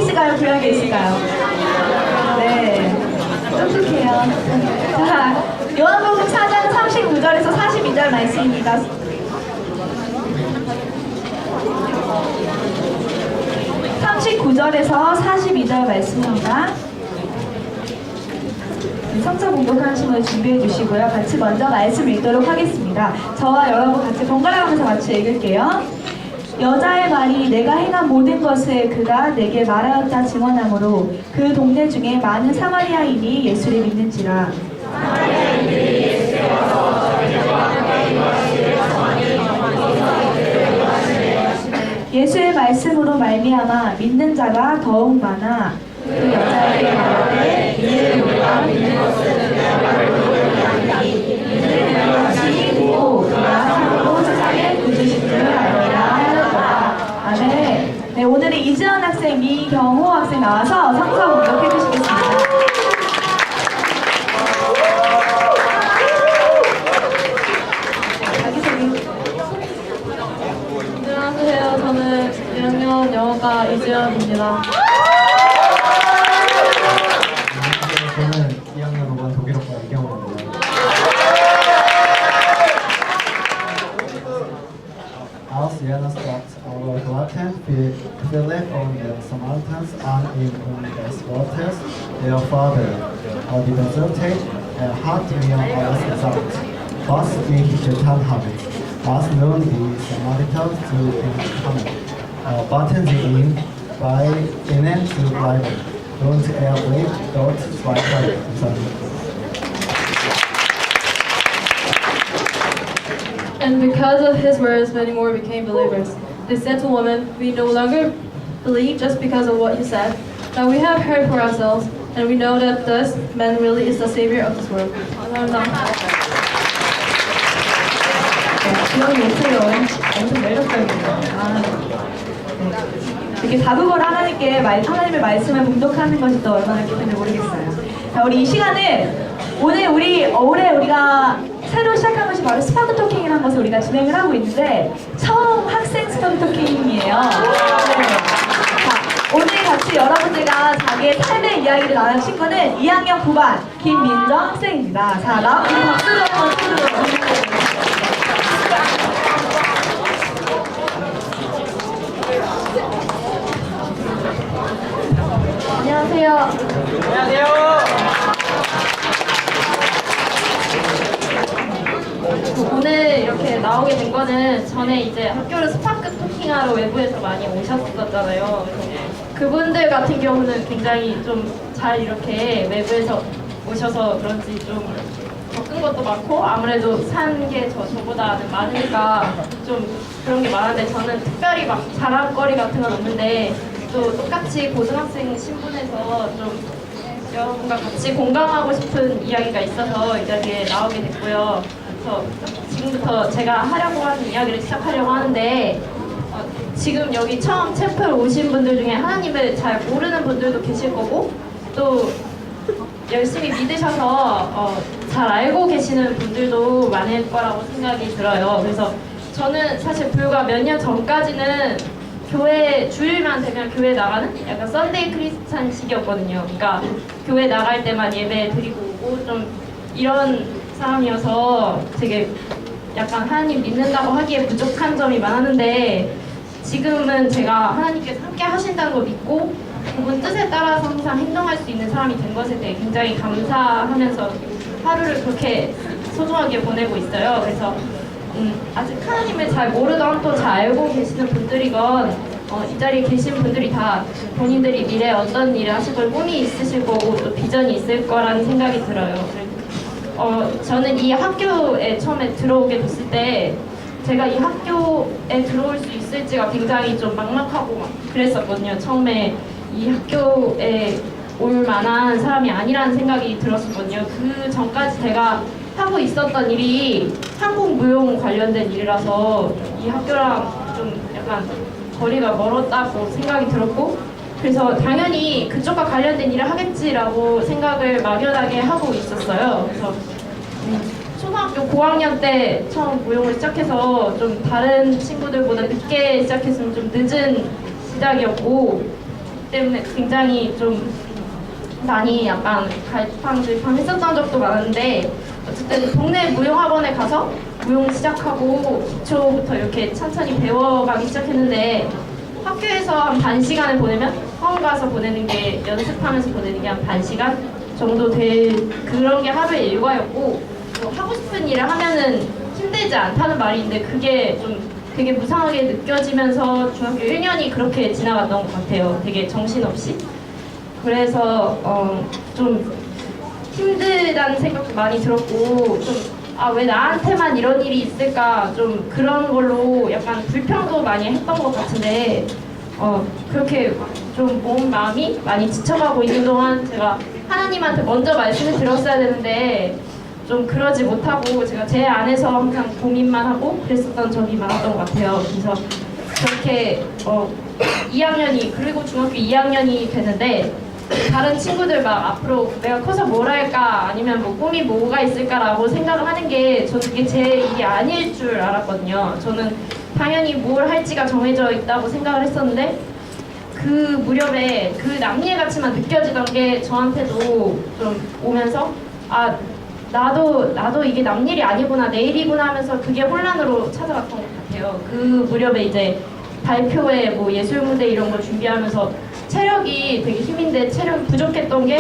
있을까요? 구약에 있을까요? 네, 똑똑해요. 자, 요한복음 4장 39절에서 42절 말씀입니다. 39절에서 42절 말씀입니다. 성서 공독하시면 준비해 주시고요. 같이 먼저 말씀 읽도록 하겠습니다. 저와 여러분 같이 번갈아가면서 같이 읽을게요. 여자의 말이 내가 행한 모든 것을 그가 내게 말하였다 증언하므로 그 동네 중에 많은 사마리아인이 예수를 믿는지라. 예수의 말씀으로 말미암아 믿는 자가 더욱 많아. 그 여자에게 말하되 이는 우리가 믿는 것은 믿는 것이 듣고 그가 참으로 세상에 구주신 줄 알리라 하였더라. 아멘. 네, 오늘은 이지연 학생, 미경호 학생 나와서 성서 공독해 주시겠습니다. 안녕하세요. 저는 1학년 영어과 이지연입니다. 저는 2학년 5반 독일어과 이경호입니다. Als Johannes sagt, aber glaubten Philipp und der Samaritans an ihm des Wortes der Vater. Die besuchte, hat mir alles gesagt, was ich getan habe. Als nun die Samariter zu ihm kamen, baten sie ihn, bei ihnen zu bleiben. Und blieb dort 2 Tage. And because of his words, many more became believers. They said to the woman, "We no longer believe just because of what you said. Now we have heard for ourselves, and we know that this man really is the Savior of this world." 이런 예체로 엄청 매력적이에요. 이렇게 다국어로 하나님의 말씀을 봉독하는 것이 또 얼마나 기쁜지 모르겠어요. 자, 우리 이 시간은 오늘 올해 우리가 새로 시작한 것이 바로 스파크 토킹이라는 것을 우리가 진행을 하고 있는데 처음 학생 스파크 토킹이에요. 네. 자, 오늘 같이 여러분들과 자기의 삶의 이야기를 나눌 친구는 2학년 9반 김민정 학생입니다. 자, 우리 박수로 한번 쳐주세요. 안녕하세요. 오늘 이렇게 나오게 된 거는 전에 이제 학교를 스파크 토킹하러 외부에서 많이 오셨었잖아요. 그분들 같은 경우는 굉장히 좀 잘 이렇게 외부에서 오셔서 그런지 좀 겪은 것도 많고 아무래도 산 게 저보다는 많으니까 좀 그런 게 많은데 저는 특별히 막 자랑거리 같은 건 없는데 또 똑같이 고등학생 신분에서 좀 여러분과 같이 공감하고 싶은 이야기가 있어서 이 자리에 나오게 됐고요. 그래서 지금부터 제가 하려고 하는 이야기를 시작하려고 하는데 지금 여기 처음 챔플 오신 분들 중에 하나님을 잘 모르는 분들도 계실 거고 또 열심히 믿으셔서 잘 알고 계시는 분들도 많을 거라고 생각이 들어요. 그래서 저는 사실 불과 몇 년 전까지는 교회 주일만 되면 교회 나가는 약간 썬데이 크리스찬식이었거든요. 그러니까 교회 나갈 때만 예배 드리고 오고 좀 이런 사람이어서 되게 약간 하나님 믿는다고 하기에 부족한 점이 많았는데 지금은 제가 하나님께서 함께 하신다는 걸 믿고 그분 뜻에 따라서 항상 행동할 수 있는 사람이 된 것에 대해 굉장히 감사하면서 하루를 그렇게 소중하게 보내고 있어요. 그래서 아직 하나님을 잘 모르던 또 잘 알고 계시는 분들이건 이 자리에 계신 분들이 다 본인들이 미래에 어떤 일을 하실 걸 꿈이 있으실 거고 또 비전이 있을 거라는 생각이 들어요. 저는 이 학교에 처음에 들어오게 됐을 때 제가 이 학교에 들어올 수 있을지가 굉장히 좀 막막하고 막 그랬었거든요. 처음에 이 학교에 올 만한 사람이 아니라는 생각이 들었었거든요. 그 전까지 제가 하고 있었던 일이 항공무용 관련된 일이라서 이 학교랑 좀 약간 거리가 멀었다고 생각이 들었고 그래서 당연히 그쪽과 관련된 일을 하겠지라고 생각을 막연하게 하고 있었어요. 그래서 초등학교 고학년 때 처음 무용을 시작해서 좀 다른 친구들보다 늦게 시작했으면 좀 늦은 시작이었고 때문에 굉장히 좀 많이 약간 갈팡질팡했었던 적도 많은데 어쨌든 동네 무용학원에 가서 무용 시작하고 기초부터 이렇게 천천히 배워가기 시작했는데 학교에서 한 반 시간을 보내면 학원 가서 보내는 게 연습하면서 보내는 게 한 반 시간 정도 될 그런 게 하루의 일과였고 또 하고 싶은 일을 하면은 힘들지 않다는 말이 있는데 그게 좀 되게 무상하게 느껴지면서 중학교 1년이 그렇게 지나갔던 것 같아요. 되게 정신없이. 그래서 좀 힘들다는 생각도 많이 들었고 좀 왜 나한테만 이런 일이 있을까 좀 그런 걸로 약간 불평도 많이 했던 것 같은데 그렇게 좀 몸 마음이 많이 지쳐가고 있는 동안 제가 하나님한테 먼저 말씀을 드렸어야 되는데 좀 그러지 못하고 제가 제 안에서 항상 고민만 하고 그랬었던 적이 많았던 것 같아요. 그래서 그렇게 2학년이 그리고 중학교 2학년이 되는데 다른 친구들 막 앞으로 내가 커서 뭘 할까 아니면 뭐 꿈이 뭐가 있을까라고 생각을 하는 게 저는 그게 제 일이 아닐 줄 알았거든요. 저는 당연히 뭘 할지가 정해져 있다고 생각을 했었는데 그 무렵에 그 남일 가치만 느껴지던 게 저한테도 좀 오면서 나도 이게 남일이 아니구나 내일이구나 하면서 그게 혼란으로 찾아왔던 것 같아요. 그 무렵에 이제 발표회 뭐 예술 무대 이런 걸 준비하면서 체력이 되게 힘인데 체력이 부족했던 게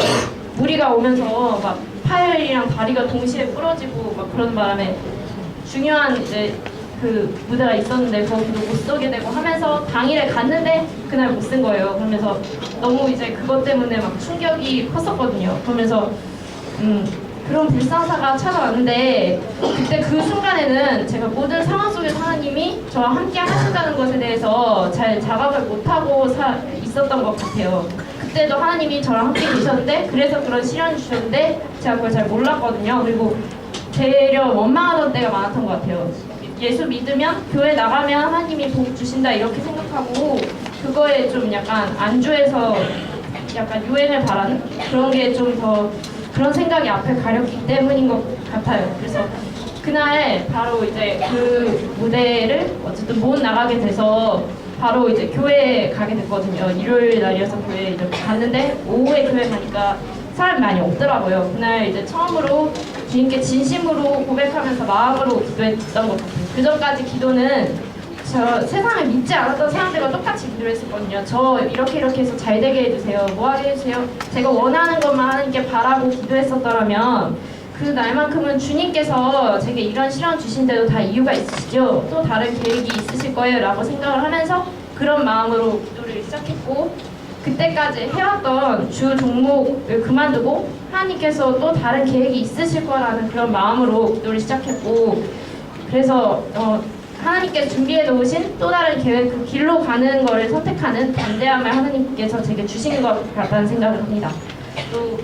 무리가 오면서 막 팔이랑 다리가 동시에 부러지고 막 그런 바람에 중요한 이제 그 무대가 있었는데 거기도 못 서게 되고 하면서 당일에 갔는데 그날 못 쓴 거예요. 그러면서 너무 이제 그것 때문에 막 충격이 컸었거든요. 그러면서 그런 불상사가 찾아왔는데 그때 그 순간에는 제가 모든 상황 속에서 하나님이 저와 함께 하신다는 것에 대해서 잘 자각을 못하고 있었던 것 같아요. 그때도 하나님이 저랑 함께 계셨는데 그래서 그런 시련을 주셨는데 제가 그걸 잘 몰랐거든요. 그리고 되려 원망하던 때가 많았던 것 같아요. 예수 믿으면 교회 나가면 하나님이 복 주신다 이렇게 생각하고 그거에 좀 약간 안주해서 약간 유행을 바라는 그런 게 좀 더 그런 생각이 앞에 가렸기 때문인 것 같아요. 그래서 그날 바로 이제 그 무대를 어쨌든 못 나가게 돼서 바로 이제 교회에 가게 됐거든요. 일요일 날이어서 교회에 이렇게 갔는데 오후에 교회 가니까 사람이 많이 없더라고요. 그날 이제 처음으로 주님께 진심으로 고백하면서 마음으로 기도했던 것 같아요. 그 전까지 기도는 저 세상을 믿지 않았던 사람들과 똑같이 기도를 했었거든요. 저 이렇게 해서 잘 되게 해주세요. 뭐 하게 해주세요. 제가 원하는 것만 하나님께 바라고 기도했었더라면 그 날만큼은 주님께서 제게 이런 시련 주신데도 다 이유가 있으시죠. 또 다른 계획이 있으실 거예요 라고 생각을 하면서 그런 마음으로 기도를 시작했고 그때까지 해왔던 주 종목을 그만두고 하나님께서 또 다른 계획이 있으실 거라는 그런 마음으로 기도를 시작했고 그래서 하나님께서 준비해 놓으신 또 다른 계획 그 길로 가는 거를 선택하는 담대함을 하나님께서 제게 주신 것 같다는 생각을 합니다. 또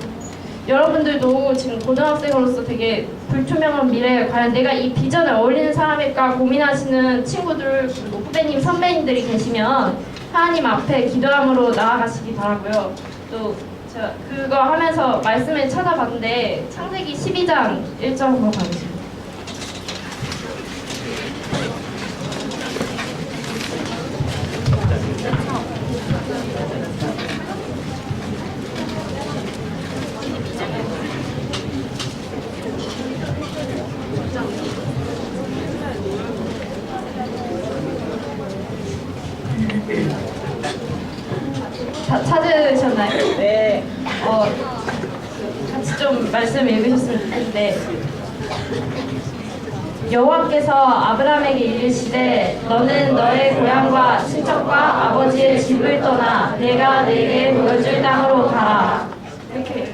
여러분들도 지금 고등학생으로서 되게 불투명한 미래에 과연 내가 이 비전에 어울리는 사람일까 고민하시는 친구들 그리고 후배님 선배님들이 계시면 하나님 앞에 기도함으로 나아가시기 바라고요. 또 제가 그거 하면서 말씀을 찾아봤는데 창세기 12장 1절로 가겠습니다. 다 찾으셨나요? 네. 같이 좀 말씀 읽으셨으면 좋겠는데 여호와께서 아브라함에게 이르시되 너는 너의 고향과 친척과 아버지의 집을 떠나 내가 네게 보여줄 땅으로 가라 이렇게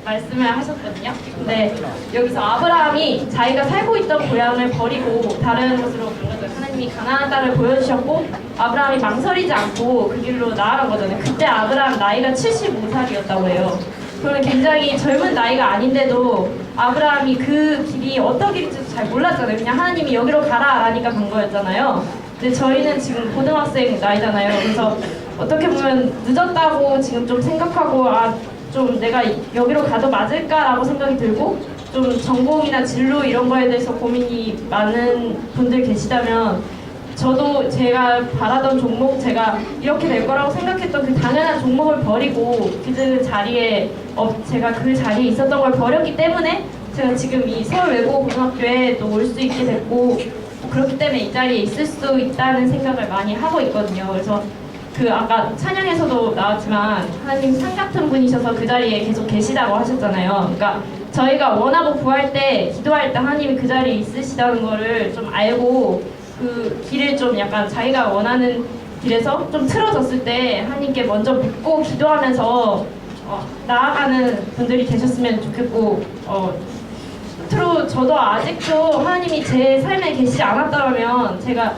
말씀을 하셨거든요. 근데 여기서 아브라함이 자기가 살고 있던 고향을 버리고 다른 곳으로 간 거죠. 하나님이 가나안 땅을 보여주셨고 아브라함이 망설이지 않고 그 길로 나아간 거잖아요. 그때 아브라함 나이가 75살이었다고 해요. 그러면 굉장히 젊은 나이가 아닌데도 아브라함이 그 길이 어떤 길인지 잘 몰랐잖아요. 그냥 하나님이 여기로 가라 하니까 간 거였잖아요. 근데 저희는 지금 고등학생 나이잖아요. 그래서 어떻게 보면 늦었다고 지금 좀 생각하고 좀 내가 여기로 가도 맞을까라고 생각이 들고 좀 전공이나 진로 이런 거에 대해서 고민이 많은 분들 계시다면 저도 제가 바라던 종목, 제가 이렇게 될 거라고 생각했던 그 당연한 종목을 버리고 그 자리에 제가 그 자리에 있었던 걸 버렸기 때문에 제가 지금 이 서울외국어고등학교에 또 올 수 있게 됐고 그렇기 때문에 이 자리에 있을 수 있다는 생각을 많이 하고 있거든요. 그래서 그 아까 찬양에서도 나왔지만 하나님 상 같은 분이셔서 그 자리에 계속 계시다고 하셨잖아요. 그러니까 저희가 원하고 구할 때, 기도할 때 하나님이 그 자리에 있으시다는 거를 좀 알고 그 길을 좀 약간 자기가 원하는 길에서 좀 틀어졌을 때 하나님께 먼저 묻고 기도하면서 나아가는 분들이 되셨으면 좋겠고 끝으로 저도 아직도 하나님이 제 삶에 계시지 않았다면 제가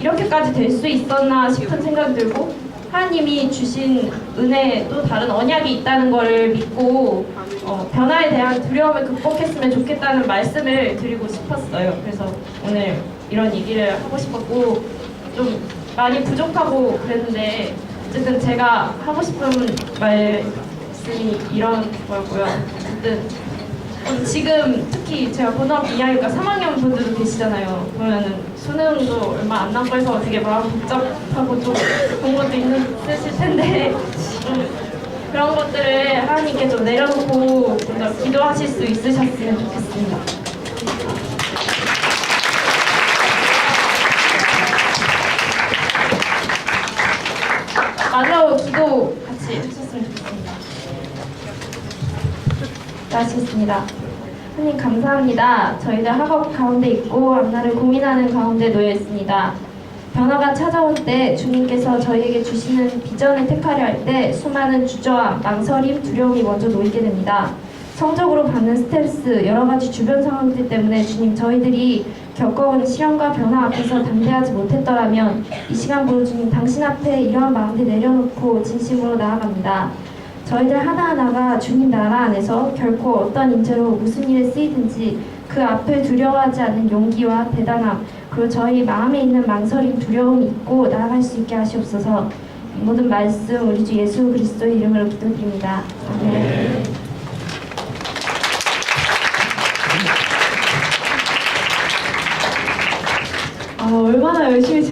이렇게까지 될 수 있었나 싶은 생각이 들고 하나님이 주신 은혜 또 다른 언약이 있다는 걸 믿고 변화에 대한 두려움을 극복했으면 좋겠다는 말씀을 드리고 싶었어요. 그래서 오늘 이런 얘기를 하고 싶었고 좀 많이 부족하고 그랬는데 어쨌든 제가 하고 싶은 말씀이 이런 거고요. 어쨌든 지금 특히 제가 고등학교 2학년과 3학년 분들도 계시잖아요. 그러면은 수능도 얼마 안 남고 해서 되게 마음 복잡하고 좀 그런 것도 있으실 텐데 좀 그런 것들을 하나님께 좀 내려놓고 좀 더 기도하실 수 있으셨으면 좋겠습니다. 마지막으로 기도 같이 하셨으면 좋겠습니다. 하시겠습니다. 하나님 감사합니다. 저희들 학업 가운데 있고 앞날을 고민하는 가운데 놓여 있습니다. 변화가 찾아올 때 주님께서 저희에게 주시는 비전을 택하려 할 때 수많은 주저함, 망설임, 두려움이 먼저 놓이게 됩니다. 성적으로 받는 스트레스, 여러 가지 주변 상황들 때문에 주님 저희들이 겪어온 시련과 변화 앞에서 담대하지 못했더라면 이 시간부로 주님 당신 앞에 이러한 마음들 내려놓고 진심으로 나아갑니다. 저희들 하나하나가 주님 나라 안에서 결코 어떤 인재로 무슨 일에 쓰이든지 그 앞을 두려워하지 않는 용기와 대단함 그리고 저희 마음에 있는 망설임, 두려움이 있고 나아갈 수 있게 하시옵소서. 이 모든 말씀 우리 주 예수 그리스도의 이름으로 기도드립니다. 아멘. 얼마나 열심히